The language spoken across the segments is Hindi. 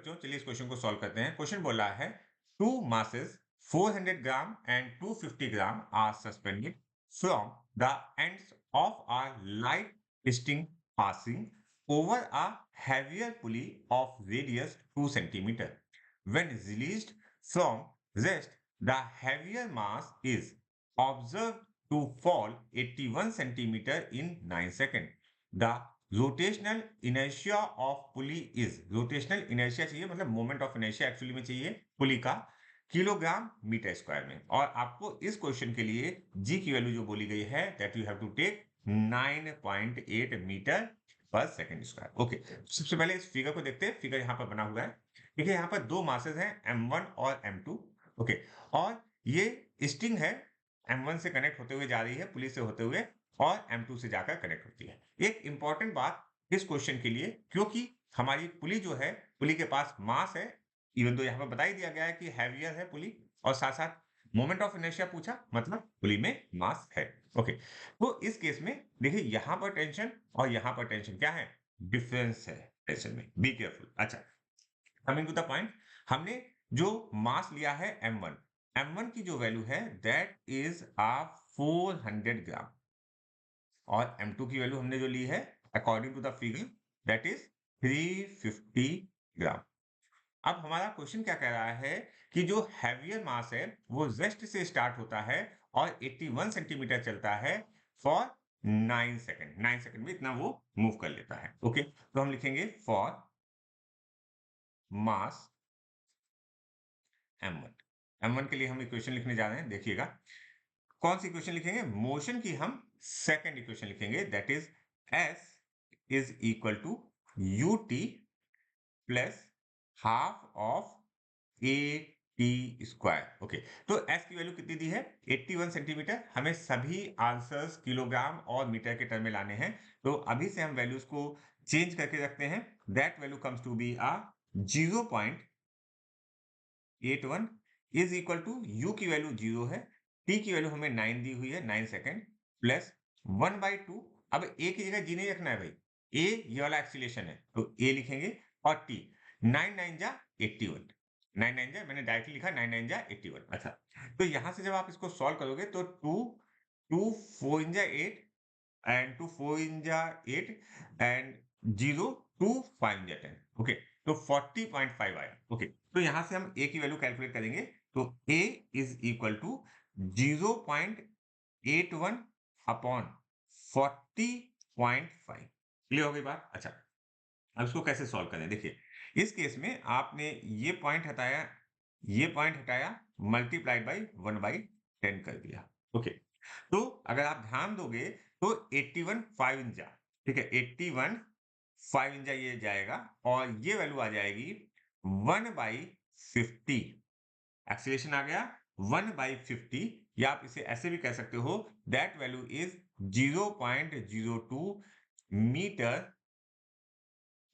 बच्चों, चलिए इस क्वेश्चन को सॉल्व करते हैं। क्वेश्चन बोल रहा है two masses 400 gram and 250 gram are suspended from the ends of a light string passing over a heavier pulley of radius 2 centimeter. When released from rest, the heavier mass is observed to fall 81 centimeter in 9 seconds. The rotational inertia of pulley is, rotational inertia चाहिए मतलब मोमेंट ऑफ इनर्शिया एक्चुअली में चाहिए पुली का किलोग्राम मीटर स्क्वायर में। और आपको इस क्वेश्चन के लिए जी की वैल्यू जो बोली गई है that you have to take 9.8 metre per second square. Okay, सबसे पहले इस फिगर को देखते हैं। फिगर यहाँ पर बना हुआ है, देखिए यहाँ पर दो मासेस हैं m1 और m2। ओके, और ये स्ट्रिंग है m1 से कनेक्ट होते हुए जा रही है पुली से होते हुए और M2 से जाकर कनेक्ट होती है। एक इंपॉर्टेंट बात इस क्वेश्चन के लिए, क्योंकि हमारी पुली जो है, पुली के पास मास है, इवन तो यहाँ पर बता ही दिया गया है कि हैवियर है पुली, और साथ साथ मोमेंट ऑफ इनर्शिया पूछा मतलब पुली में मास है। ओके, तो इस केस में देखिए यहाँ पर टेंशन और यहाँ पर टेंशन क्या है, डिफरेंस है टेंशन में, बी केयरफुल। अच्छा, कमिंग टू द पॉइंट, हमने जो मास लिया है M1, M1 की जो वैल्यू है दैट इज 400 ग्राम और M2 की वैल्यू हमने जो ली है according to the figure that is 350 gram. अब हमारा क्वेश्चन क्या कह रहा है कि जो हैवियर मास है वो रेस्ट से स्टार्ट होता है और 81 सेंटीमीटर चलता है फॉर 9 सेकंड। 9 सेकंड में इतना वो मूव कर लेता है। ओके, तो हम लिखेंगे फॉर मास M1 के लिए हम इक्वेशन लिखने जा रहे हैं। देखिएगा कौन सी इक्वेशन लिखेंगे, मोशन की हम सेकंड इक्वेशन लिखेंगे that is S is equal to ut plus half of A T square. Okay, तो S की वैल्यू कितनी दी है 81 सेंटीमीटर। हमें सभी आंसर्स किलोग्राम और मीटर के टर्म में लाने हैं, तो अभी से हम वैल्यूज को चेंज करके रखते हैं। That value comes to be uh 0.81 is equal to u की वैल्यू 0 है, t की वैल्यू हमें 9 दी हुई है 9 सेकंड प्लस 1/2। अब a की जगह g नहीं रखना है भाई, a ये वाला एक्सीलरेशन है तो a लिखेंगे और t 9 9 जा 81, 9 9 जा मैंने डायरेक्टली लिखा 9 9 जा 81। अच्छा, तो यहां से जब आप इसको सॉल्व करोगे तो 2 2 4 इन जा 8 एंड 2 4 इन जा 8 एंड 0 2 5 इन जा 10। ओके, तो 40.5 आया। ओके, तो यहां से हम a की वैल्यू कैलकुलेट करेंगे तो a is equal to 0.81 upon 40.5। Clear हो गई बात। अच्छा, अब इसको कैसे सॉल्व करें, देखिए इस केस में आपने ये पॉइंट हटाया, ये पॉइंट हटाया, मल्टीप्लाइड बाई 1/10 कर दिया। ओके, तो अगर आप ध्यान दोगे तो 81 5 इंचा, ठीक है, 81 5 इंचा ये जाएगा और ये वैल्यू आ जाएगी 1/50। एक्सीलरेशन आ गया 1/50, या आप इसे ऐसे भी कह सकते हो that value is 0.02 metre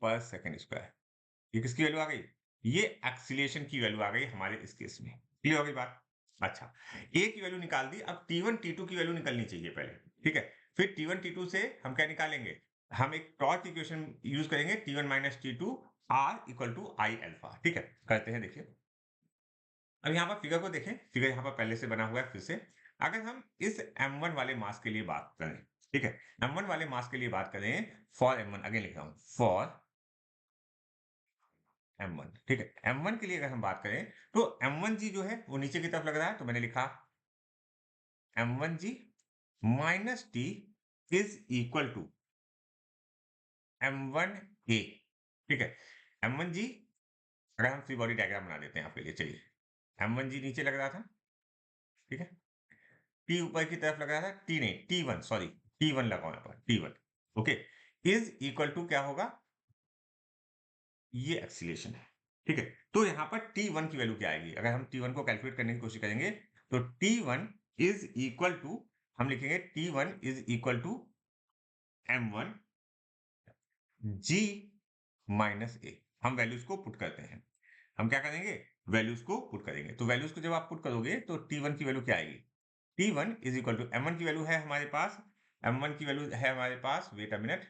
per second square. ये किसकी वैल्यू आ गई, ये एक्सीलरेशन की वैल्यू आ गई हमारे इस केस में। क्लियर हो गई बात। अच्छा, ए की वैल्यू निकाल दी, अब T1 T2 की वैल्यू निकलनी चाहिए पहले, ठीक है। फिर T1 T2 से हम क्या निकालेंगे, हम एक टॉर्क इक्वेशन यूज करेंगे T1 minus T2 R equal to I alpha. ठीक है, करते हैं। देखिए अब यहाँ पर फिगर को देखें, फिगर यहाँ पर पहले से बना हुआ है। फिर से अगर हम इस M1 वाले मास के लिए बात करें, ठीक है, M1 वाले मास के लिए बात करें फॉर M1, अगेन लिख रहा हूं फॉर M1, ठीक है। M1 के लिए अगर हम बात करें तो M1G जो है वो नीचे की तरफ लग रहा है, तो मैंने लिखा M1G minus T is equal to M1A, ठीक है। M1G, अगर हम फ्री बॉडी डायग्राम बना देते हैं आपके लिए, चलिए। M1G नीचे लग रहा था, ठीक है, T ऊपर की तरफ लग रहा था, T नहीं T1, सॉरी T1 लगा यहाँ पर, T1। Okay, is equal to क्या होगा, ये एक्सीलरेशन है, ठीक है। तो यहाँ पर T1 की वैल्यू क्या आएगी, अगर हम T1 को कैलकुलेट करने की कोशिश करेंगे तो T1 इज इक्वल टू, हम लिखेंगे T1 is equal to M1 G minus A। हम वैल्यूज को पुट करते हैं, हम क्या करेंगे, वैल्यूज को पुट करेंगे। तो वैल्यूज को जब आप पुट करोगे तो T1 की वैल्यू क्या आएगी, T1 is equal to M1 की वैल्यू है हमारे पास, M1 की वैल्यू है हमारे पास, वेट अ मिनट,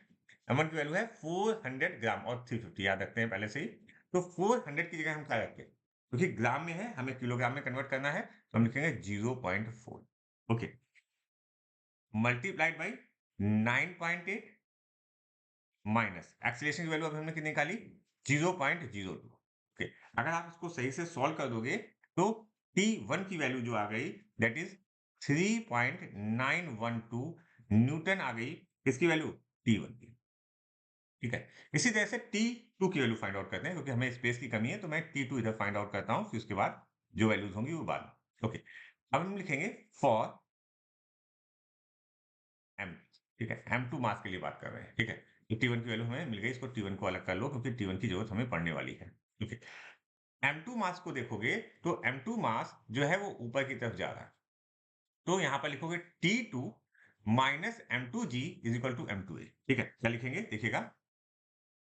M1 की वैल्यू है 400 ग्राम और 350, याद रखते हैं पहले से ही। तो 400 की जगह हम क्या रखें, क्योंकि ग्राम में है, हमें किलोग्राम में कन्वर्ट करना है, तो हम लिखेंगे 0.4। Okay, multiplied by 9.8 minus acceleration की वैल्यू अभी हमने कितनी निकाली, 0.02। ओके, अगर आप इसको सही से सॉल्व कर दोगे तो T1 की वैल्यू जो आ गई दैट इज 3.912 न्यूटन आ गई। इसकी वैल्यू T1 की। ठीक है, इसी तरह से T2 की वैल्यू फाइंड आउट करते हैं, क्योंकि हमें स्पेस की कमी है, तो मैं T2 इधर फाइंड आउट करता हूं, फिर उसके बाद जो वैल्यूज होंगी वो बाद में। ओके, अब हम लिखेंगे फॉर एम। ठीक है, M2 मास के लिए बात कर रहे हैं। ठीक है, तो T1 की वैल्यू हमें मिल गई, इसको T1 को अलग कर लो, क्योंकि T1 की जरूरत हमें पड़ने वाली है। ओके, M2 मास को देखोगे तो M2 मास जो है वो ऊपर की तरफ जा रहा है, तो यहां पर लिखोगे T2 minus M2G is equal to M2A। ठीक है, क्या लिखेंगे देखिएगा,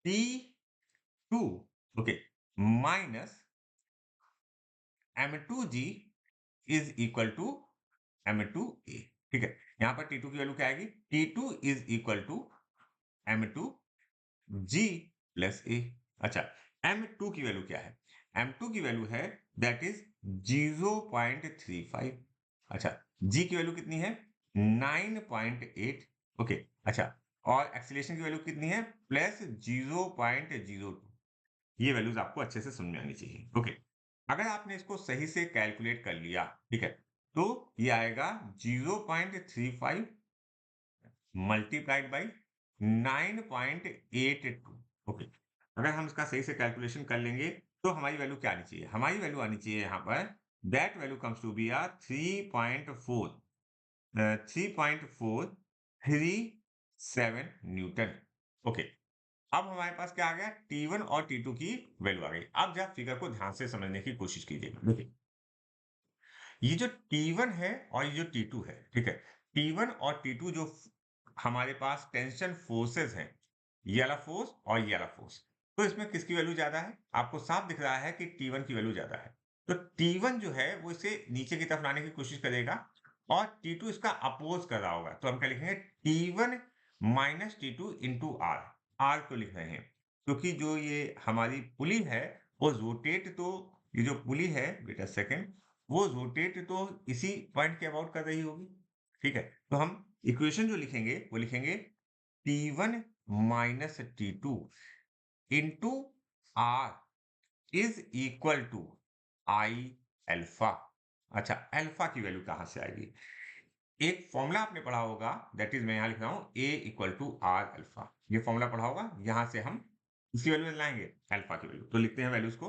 T2 okay minus M2G is equal to M2A। ठीक है, यहां पर T2 की वैल्यू क्या आएगी, T2 is equal to M2G plus A। अच्छा, M2 की वैल्यू क्या है, M2 की वैल्यू है दैट इज 0.35। अच्छा, G की वैल्यू कितनी है, 9.8। ओके, अच्छा, और एक्सीलरेशन की वैल्यू कितनी है, प्लस 0.02। ये वैल्यूज आपको अच्छे से समझ में आनी चाहिए। ओके, अगर आपने इसको सही से कैलकुलेट कर लिया, ठीक है, तो ये आएगा 0.35 मल्टीप्लाइड बाई 9.82। ओके, अगर हम इसका सही से कैलकुलेशन कर लेंगे तो हमारी वैल्यू क्या आनी चाहिए, हमारी वैल्यू आनी चाहिए यहाँ पर that value comes to be 3.4 3.437 newton. Okay, अब हमारे पास क्या आ गया, T1 और T2 की वैल्यू आ गई। अब जब फिगर को ध्यान से समझने की कोशिश कीजिएगा, देखिए ये जो T1 है और ये जो T2 है, ठीक है, T1 और T2 जो हमारे पास टेंशन फोर्सेस हैं, ये वाला फोर्स और ये वाला फोर्स, तो इसमें किसकी वैल्यू ज्यादा है, आपको साफ दिख रहा है कि T1 की वैल्यू ज्यादा है। तो T1 जो है वो इसे नीचे की तरफ लाने की कोशिश करेगा और T2 इसका अपोज कर रहा होगा, तो हम क्या लिखेंगे, T1 minus T2 into are. Are क्यों लिख रहे हैं, क्योंकि जो ये हमारी पुली है वो रोटेट, तो ये जो पुली है, बेटा सेकेंड, वो रोटेट तो इसी पॉइंट के अबाउट कर रही होगी। ठीक है, तो हम इक्वेशन जो लिखेंगे वो लिखेंगे T1 minus T2 into R is equal to I alpha. अच्छा, अल्फा की वैल्यू कहां से आएगी, एक फॉर्मूला आपने पढ़ा होगा, दैट इज मैं यहां लिख रहा हूं A equal to R alpha. ये फॉर्मूला पढ़ा होगा, यहां से हम इसकी वैल्यू लाएंगे, अल्फा की वैल्यू। तो लिखते हैं वैल्यूज को,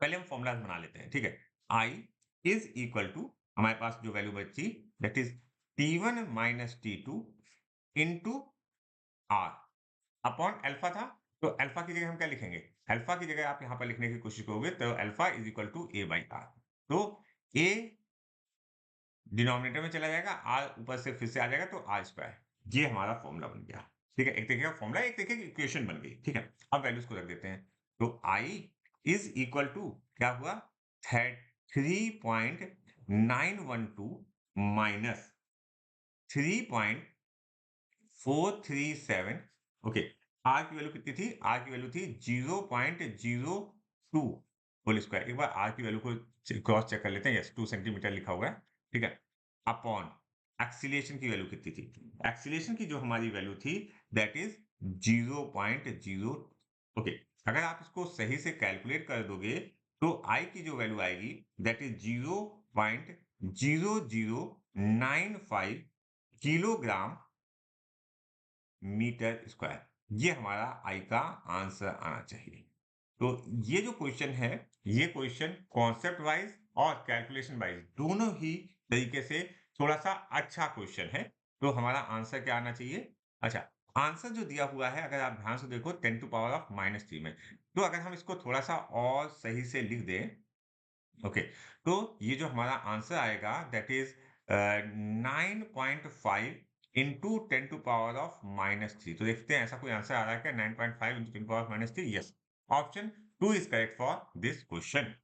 पहले हम फॉर्मूला बना लेते हैं। ठीक है, आई इज इक्वल टू, हमारे पास जो वैल्यू बची that is T1 minus T2 into R upon alpha था, तो अल्फा की जगह हम क्या लिखेंगे, अल्फा की जगह आप यहां पर लिखने की कोशिश करोगे तो alpha is equal to A by R. तो A डिनोमिनेटर में चला जाएगा, आर ऊपर से फिर से आ जाएगा, तो आर स्क्वायर। ये हमारा फॉर्मूला बन गया। ठीक है, एक तरीके का फॉर्मूला, एक तरीके की इक्वेशन बन गई। ठीक है, अब वैल्यूज को रख देते हैं, तो आई इज इक्वल टू क्या हुआ, 3.912 माइनस 3.437। ओके, आर की वैल्यू कितनी थी, आर की वैल्यू थी 0.02 होल स्क्वायर। एक बार आर की वैल्यू को क्रॉस चेक कर लेते हैं, यस 2 सेंटीमीटर लिखा हुआ है। ठीक है, अपॉन एक्सीलरेशन की वैल्यू कितनी थी, एक्सीलरेशन की जो हमारी वैल्यू थी दैट इज 0.0। ओके, अगर आप इसको सही से कैलकुलेट कर दोगे तो आई की जो वैल्यू आएगी that is 0.0095 kilogram metre square. ये हमारा आई का आंसर आना चाहिए। तो ये जो क्वेश्चन है, ये क्वेश्चन कॉन्सेप्ट वाइज और कैलकुलेशन वाइज दोनों ही तरीके से थोड़ा सा अच्छा क्वेश्चन है। तो हमारा आंसर क्या आना चाहिए, अच्छा, आंसर जो दिया हुआ है अगर आप ध्यान से देखो 10 टू पावर ऑफ -3 में, तो अगर हम इसको थोड़ा सा और सही से लिख दें, ओके, तो ये जो हमारा आंसर आएगा that is 9.5 into 10 to power of -3। तो देखते हैं ऐसा कोई आंसर आ रहा है क्या, 9.5 into 10 power of -3। Yes, option 2 is correct for this question.